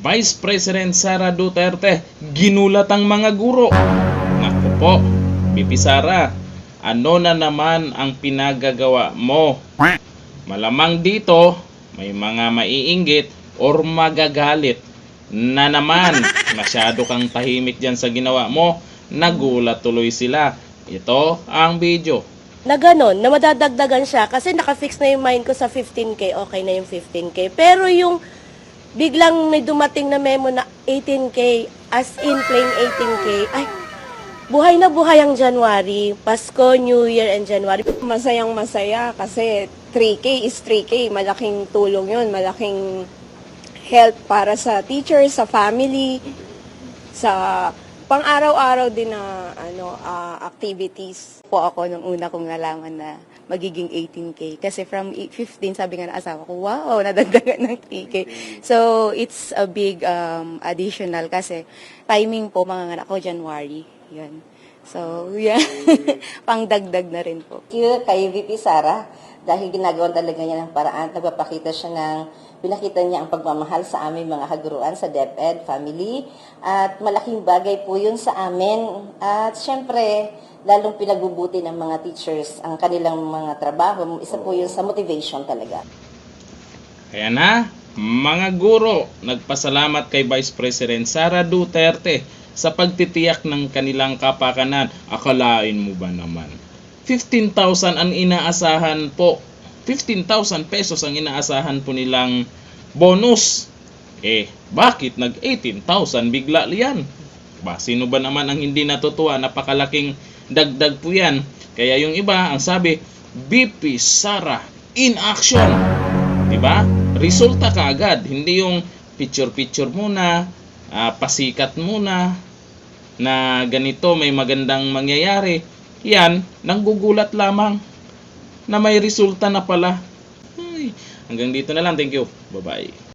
Vice President Sara Duterte, ginulat ang mga guro. Naku po, BP Sara, ano na naman ang pinagagawa mo? Malamang dito, may mga maiinggit or magagalit na naman. Masyado kang tahimik dyan sa ginawa mo. Nagulat tuloy sila. Ito ang video. Na gano'n, na madadagdagan siya kasi nakafix na yung mind ko sa 15K, okay na yung 15K. Pero yung biglang may dumating na memo na 18K, as in plain 18K, ay, buhay na buhay ang January, Pasko, New Year, and January. Masayang masaya kasi 3K is 3K. Malaking tulong yun, malaking help para sa teachers, sa family, sa pang-araw-araw din na activities. Po ako nung una kong nalaman na magiging 18K. Kasi from 15, sabi nga ng asawa ko, wow, nadagdagan ng 3K. So, it's a big additional kasi timing po, mga anak ko, January. Yan. So, yeah. Pangdagdag na rin po. Thank you kay VP Sara dahil ginagawa talaga niya ng paraan. Nagpapakita siya pinakita niya ang pagmamahal sa aming mga haguruan sa DepEd family at malaking bagay po yun sa amin. At syempre, lalong pinagbubuti ng mga teachers ang kanilang mga trabaho. Isa po yun sa motivation talaga. Kaya na, mga guro, nagpasalamat kay Vice President Sara Duterte sa pagtitiyak ng kanilang kapakanan. Akalain mo ba naman? 15,000 ang inaasahan po. 15,000 pesos ang inaasahan po nilang bonus. Bakit nag-18,000 bigla yan? Sino ba naman ang hindi natutuwa? Napakalaking dagdag po yan. Kaya yung iba, ang sabi, BP Sara in action. Diba? Resulta kaagad. Hindi yung picture-picture muna, pasikat muna, na ganito may magandang mangyayari. Yan, nanggugulat lamang na may resulta na pala. Hanggang dito na lang. Thank you. Bye-bye.